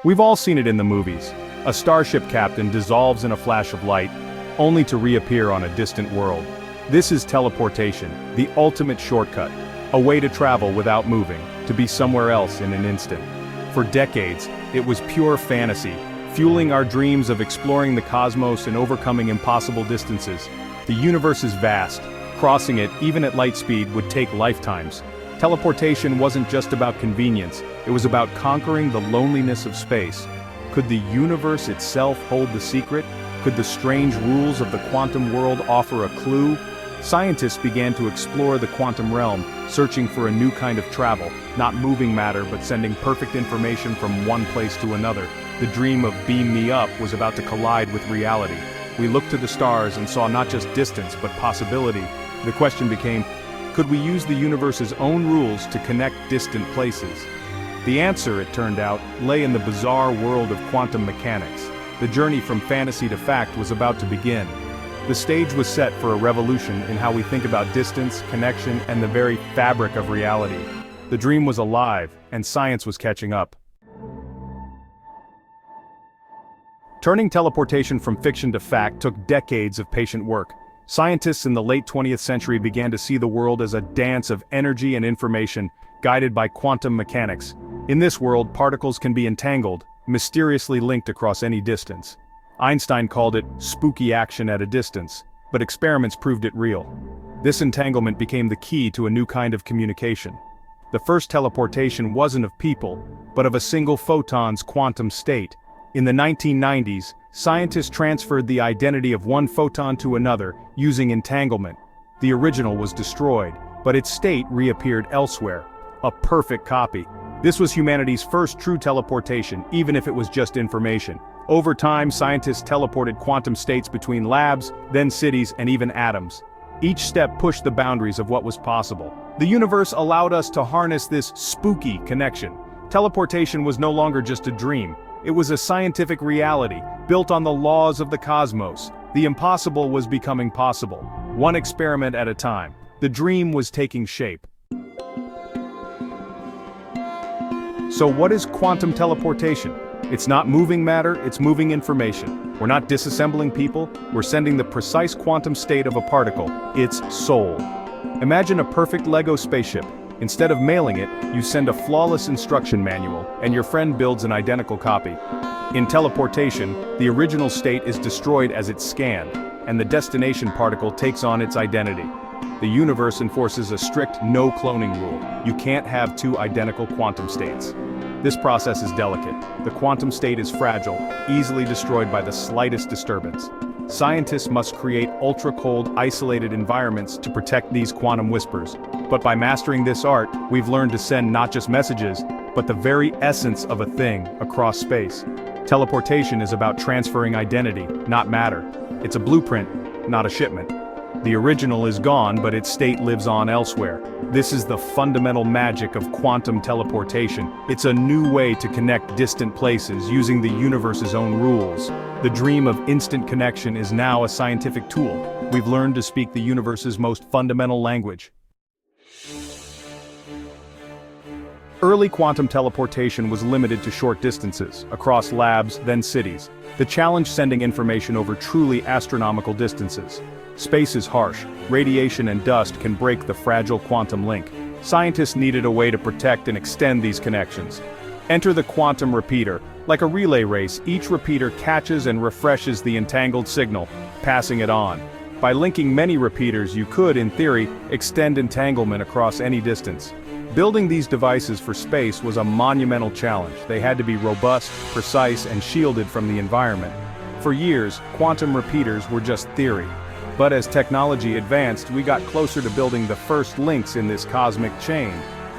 We've all seen it in the movies. A starship captain dissolves in a flash of light, only to reappear on a distant world. This is teleportation, the ultimate shortcut, a way to travel without moving, to be somewhere else in an instant. For decades, it was pure fantasy, fueling our dreams of exploring the cosmos and overcoming impossible distances. The universe is vast. Crossing it, even at light speed, would take lifetimes. Teleportation wasn't just about convenience, it was about conquering the loneliness of space. Could the universe itself hold the secret? Could the strange rules of the quantum world offer a clue? Scientists began to explore the quantum realm, searching for a new kind of travel, not moving matter but sending perfect information from one place to another. The dream of "beam me up" was about to collide with reality. We looked to the stars and saw not just distance but possibility. The question became, could we use the universe's own rules to connect distant places? The answer, it turned out, lay in the bizarre world of quantum mechanics. The journey from fantasy to fact was about to begin. The stage was set for a revolution in how we think about distance, connection, and the very fabric of reality. The dream was alive, and science was catching up. Turning teleportation from fiction to fact took decades of patient work. Scientists in the late 20th century began to see the world as a dance of energy and information, guided by quantum mechanics. In this world, particles can be entangled, mysteriously linked across any distance. Einstein called it spooky action at a distance, but experiments proved it real. This entanglement became the key to a new kind of communication. The first teleportation wasn't of people, but of a single photon's quantum state. In the 1990s, scientists transferred the identity of one photon to another using entanglement. The original was destroyed, but its state reappeared elsewhere. A perfect copy. This was humanity's first true teleportation, even if it was just information. Over time, scientists teleported quantum states between labs, then cities, and even atoms. Each step pushed the boundaries of what was possible. The universe allowed us to harness this spooky connection. Teleportation was no longer just a dream. It was a scientific reality, built on the laws of the cosmos. The impossible was becoming possible, one experiment at a time. The dream was taking shape. So what is quantum teleportation? It's not moving matter, it's moving information. We're not disassembling people, we're sending the precise quantum state of a particle, its soul. Imagine a perfect Lego spaceship. Instead of mailing it, you send a flawless instruction manual, and your friend builds an identical copy. In teleportation, the original state is destroyed as it's scanned, and the destination particle takes on its identity. The universe enforces a strict no cloning rule. You can't have two identical quantum states. This process is delicate. The quantum state is fragile, easily destroyed by the slightest disturbance. Scientists must create ultra-cold, isolated environments to protect these quantum whispers. But by mastering this art, we've learned to send not just messages, but the very essence of a thing across space. Teleportation is about transferring identity, not matter. It's a blueprint, not a shipment. The original is gone, but its state lives on elsewhere. This is the fundamental magic of quantum teleportation. It's a new way to connect distant places using the universe's own rules. The dream of instant connection is now a scientific tool. We've learned to speak the universe's most fundamental language. Early quantum teleportation was limited to short distances, across labs, then cities. The challenge sending information over truly astronomical distances. Space is harsh. Radiation and dust can break the fragile quantum link. Scientists needed a way to protect and extend these connections. Enter the quantum repeater. Like a relay race, each repeater catches and refreshes the entangled signal, passing it on. By linking many repeaters, you could, in theory, extend entanglement across any distance. Building these devices for space was a monumental challenge. They had to be robust, precise, and shielded from the environment. For years, quantum repeaters were just theory. But as technology advanced, we got closer to building the first links in this cosmic chain.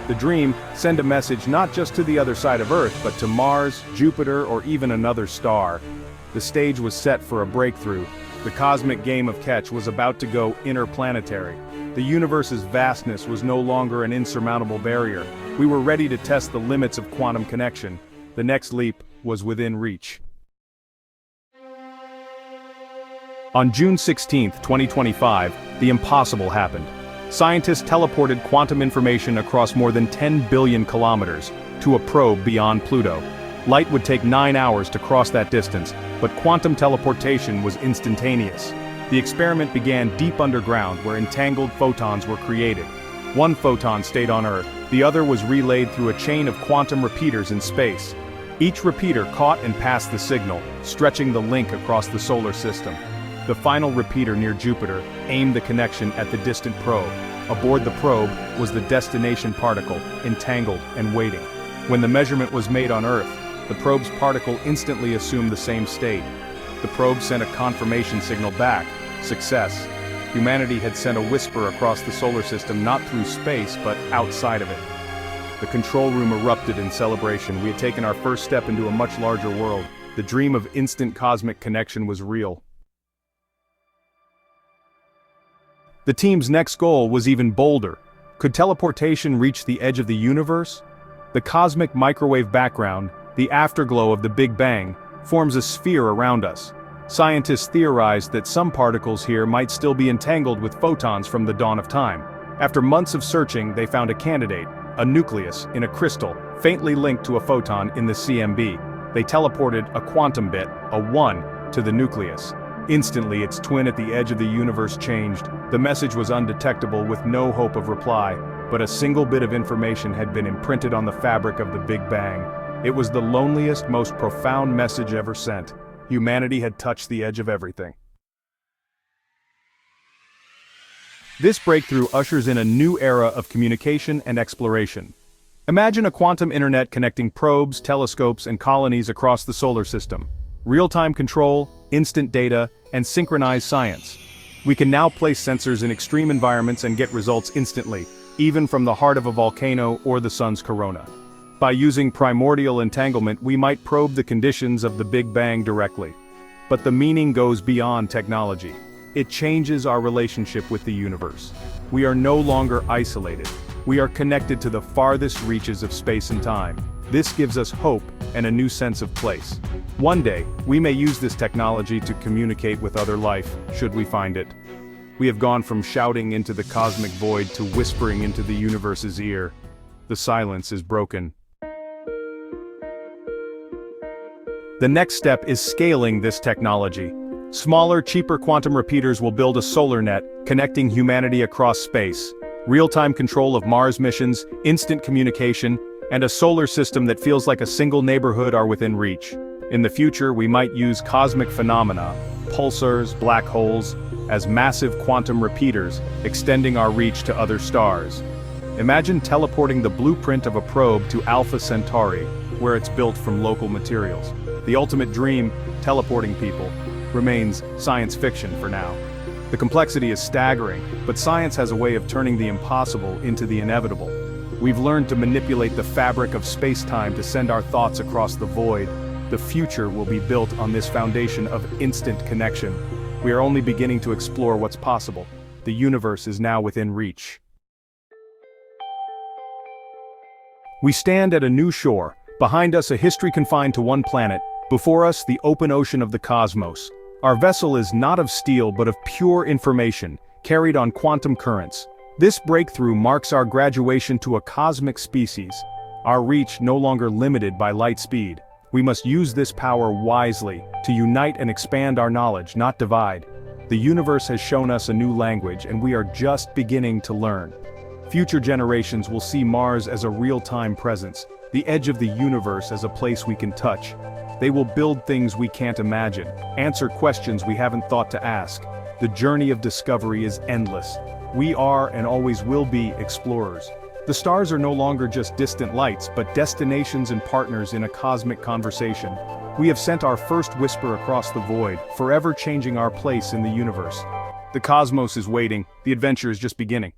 The dream, send a message not just to the other side of Earth, but to Mars, Jupiter, or even another star. The stage was set for a breakthrough. The cosmic game of catch was about to go interplanetary. The universe's vastness was no longer an insurmountable barrier. We were ready to test the limits of quantum connection. The next leap was within reach. On June 16, 2025, the impossible happened. Scientists teleported quantum information across more than 10 billion kilometers to a probe beyond Pluto. Light would take 9 hours to cross that distance, but quantum teleportation was instantaneous. The experiment began deep underground where entangled photons were created. One photon stayed on Earth, the other was relayed through a chain of quantum repeaters in space. Each repeater caught and passed the signal, stretching the link across the solar system. The final repeater near Jupiter aimed the connection at the distant probe. Aboard the probe was the destination particle, entangled and waiting. When the measurement was made on Earth, the probe's particle instantly assumed the same state. The probe sent a confirmation signal back: success. Humanity had sent a whisper across the solar system, not through space, but outside of it. The control room erupted in celebration. We had taken our first step into a much larger world. The dream of instant cosmic connection was real. The team's next goal was even bolder. Could teleportation reach the edge of the universe? The cosmic microwave background, the afterglow of the Big Bang, forms a sphere around us. Scientists theorized that some particles here might still be entangled with photons from the dawn of time. After months of searching, they found a candidate, a nucleus in a crystal, faintly linked to a photon in the CMB. They teleported a quantum bit, a 1, to the nucleus. Instantly, its twin at the edge of the universe changed. The message was undetectable with no hope of reply, but a single bit of information had been imprinted on the fabric of the Big Bang. It was the loneliest, most profound message ever sent. Humanity had touched the edge of everything. This breakthrough ushers in a new era of communication and exploration. Imagine a quantum internet connecting probes, telescopes, and colonies across the solar system. Real-time control, instant data, and synchronized science. We can now place sensors in extreme environments and get results instantly, even from the heart of a volcano or the sun's corona. By using primordial entanglement, we might probe the conditions of the Big Bang directly. But the meaning goes beyond technology. It changes our relationship with the universe. We are no longer isolated. We are connected to the farthest reaches of space and time. This gives us hope and a new sense of place. One day, we may use this technology to communicate with other life, should we find it. We have gone from shouting into the cosmic void to whispering into the universe's ear. The silence is broken. The next step is scaling this technology. Smaller, cheaper quantum repeaters will build a solar net, connecting humanity across space. Real-time control of Mars missions, instant communication, and a solar system that feels like a single neighborhood are within reach. In the future, we might use cosmic phenomena, pulsars, black holes, as massive quantum repeaters, extending our reach to other stars. Imagine teleporting the blueprint of a probe to Alpha Centauri, where it's built from local materials. The ultimate dream, teleporting people, remains science fiction for now. The complexity is staggering, but science has a way of turning the impossible into the inevitable. We've learned to manipulate the fabric of space-time to send our thoughts across the void. The future will be built on this foundation of instant connection. We are only beginning to explore what's possible. The universe is now within reach. We stand at a new shore. Behind us, a history confined to one planet. Before us, the open ocean of the cosmos. Our vessel is not of steel but of pure information, carried on quantum currents. This breakthrough marks our graduation to a cosmic species. Our reach no longer limited by light speed. We must use this power wisely, to unite and expand our knowledge, not divide. The universe has shown us a new language, and we are just beginning to learn. Future generations will see Mars as a real-time presence, the edge of the universe as a place we can touch. They will build things we can't imagine, answer questions we haven't thought to ask. The journey of discovery is endless. We are and always will be explorers. The stars are no longer just distant lights, but destinations and partners in a cosmic conversation. We have sent our first whisper across the void, forever changing our place in the universe. The cosmos is waiting, the adventure is just beginning.